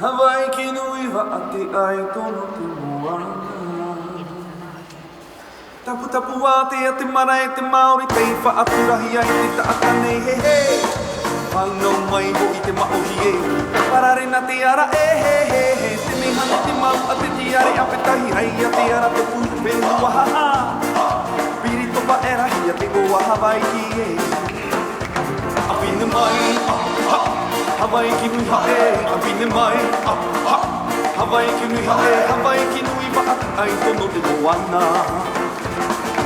ハワイキの岩あてあいとのてもわタプタプわてやってまらえてまおりていファアトラヒヤイてたあかねへへファンのマイボイてまおひえパラレナてやらえへへてめはねてまうあてティアレあぺたひらいやてやらてプーペンわははビリとばえらひやてごわハワイキえあびねまいハワイキヌイハエあびねまいハワイキヌイハエハワイキヌイばあいとのてもわな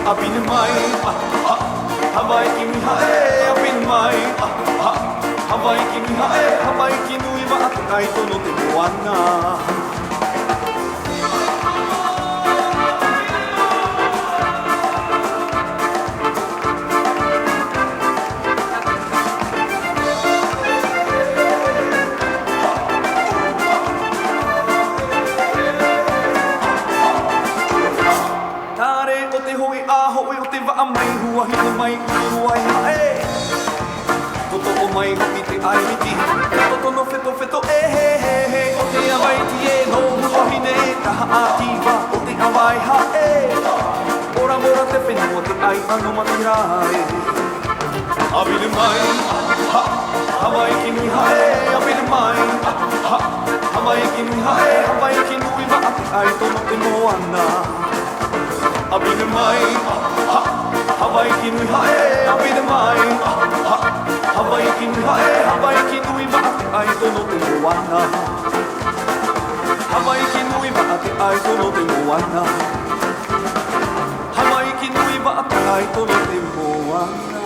アビヌマイハワイキヌイハエアビヌマイハワイキヌイハエハワイキヌイはあいとのてもわなあまいふわひのまいふわいはえことおまいのみてあいみてことのフェトフェトえへへおてやばいてえのふわひねたはあてぃばおてあわいはえボラボラてフェのおてあいあのまてらえあびるまいハワイキヌイはえあびるまいハワイキヌイはえハワイキヌイはあてあいとのてもわなあびるまいハワイキヌイハエアビルマイハワイキヌイハエハワイキヌイバアテアイトのてもわなハワイキヌイバアテアイトのてもわなハワイキヌイバアテアイトのてもわな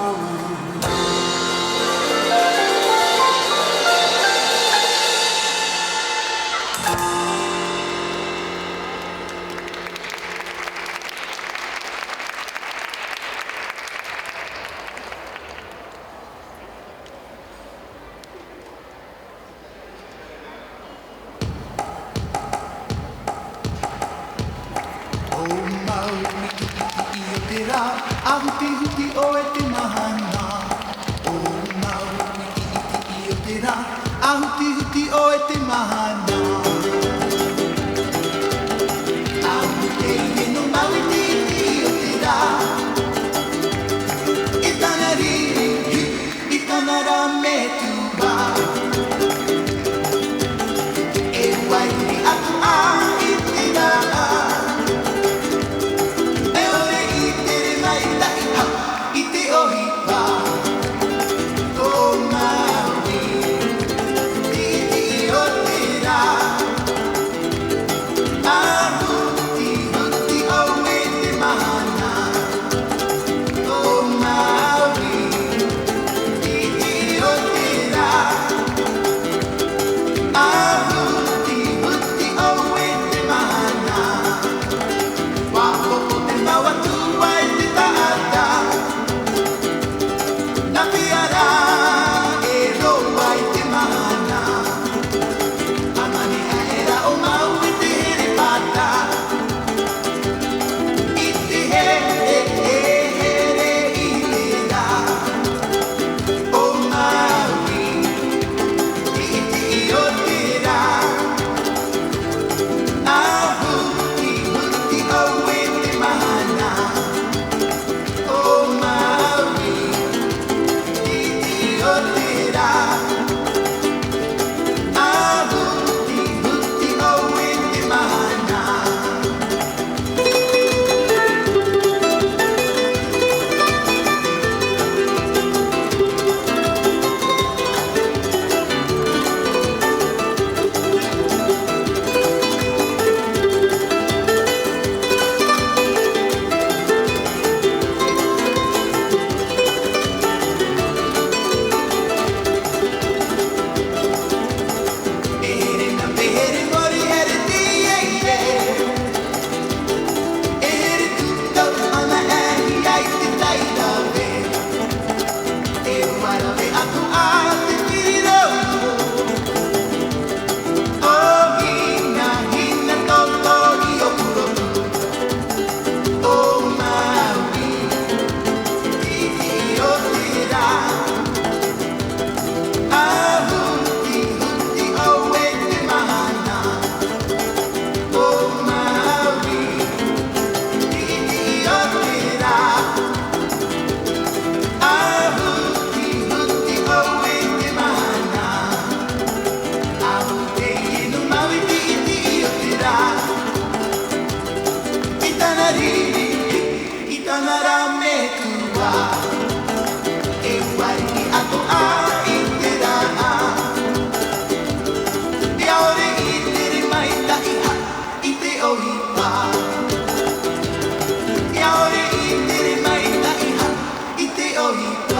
あふてふて終えてまはんなおまうみきいよてらあふてふて終えてまはんなあふていのまうていよてらいたなりいたならめとばえわいにあとあいてらいておなりいたならめくわえわいにあとあいてらやおれいてれまいたいはいておいわやおれいてれまいたいはいておいわ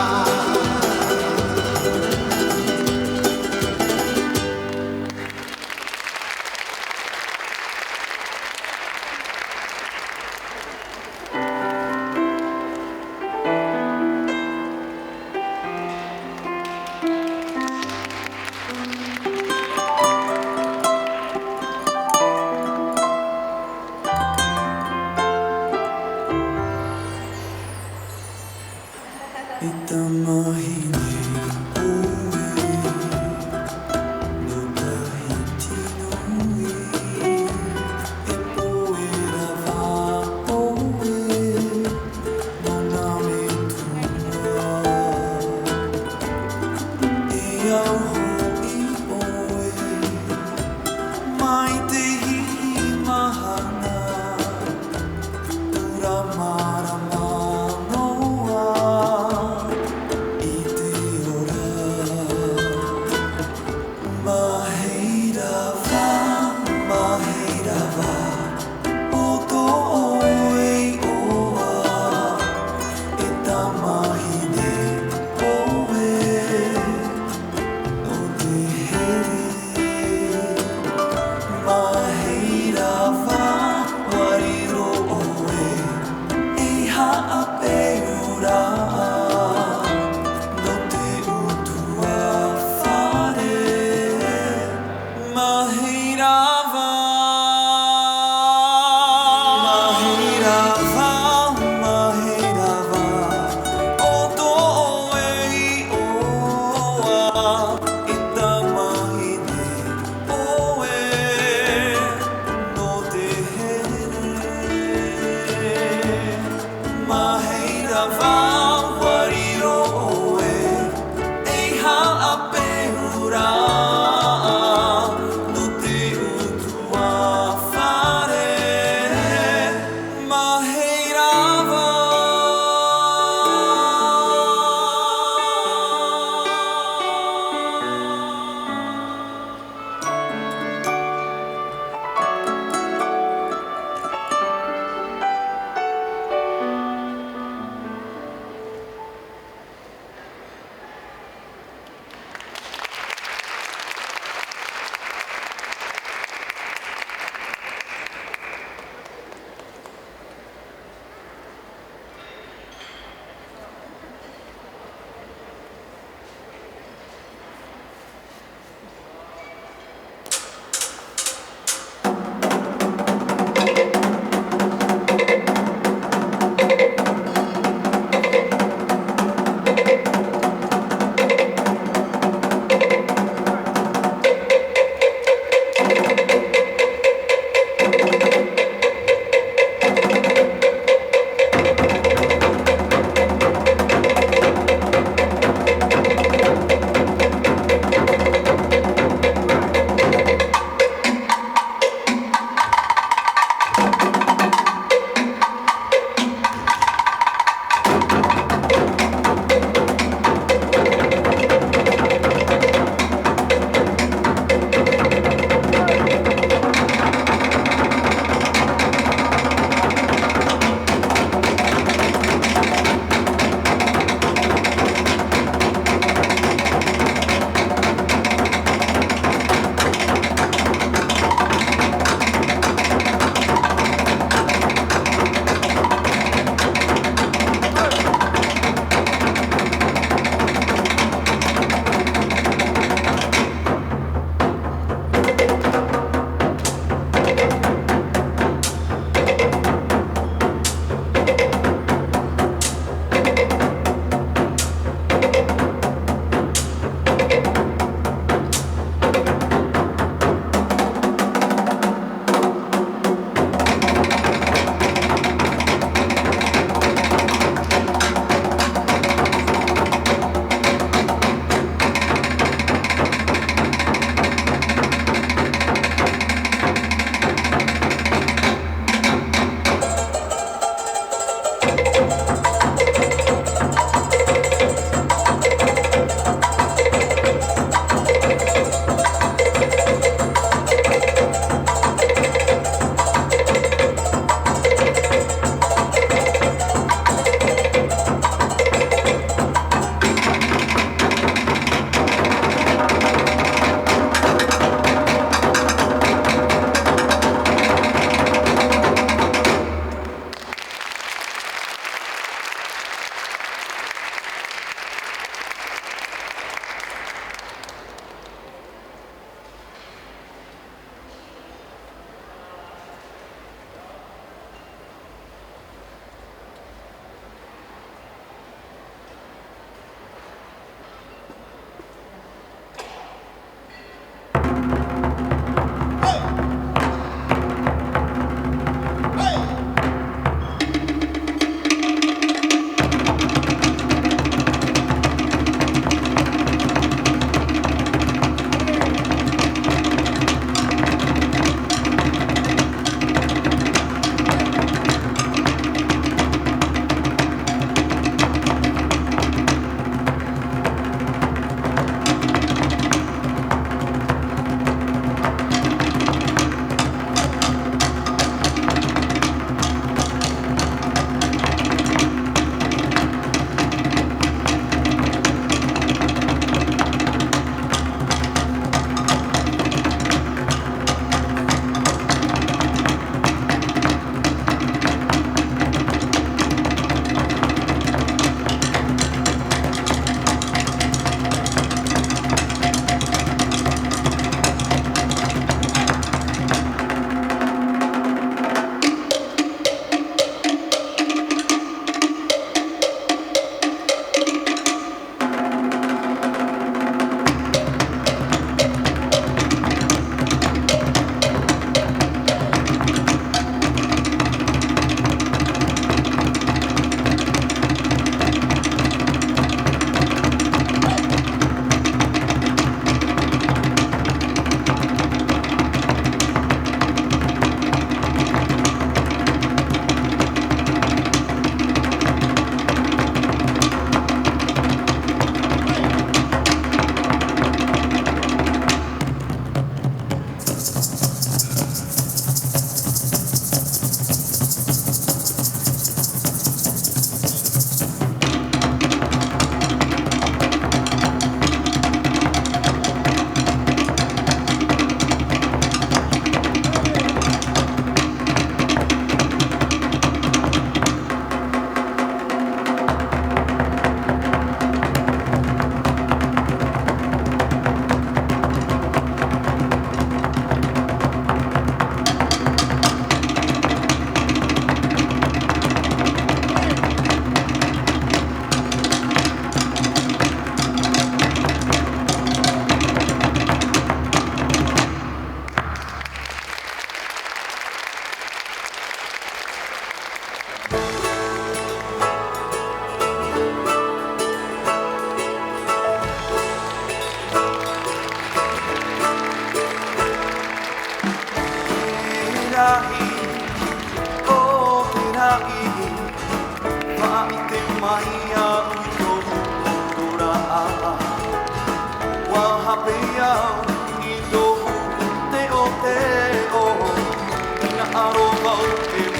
アロマを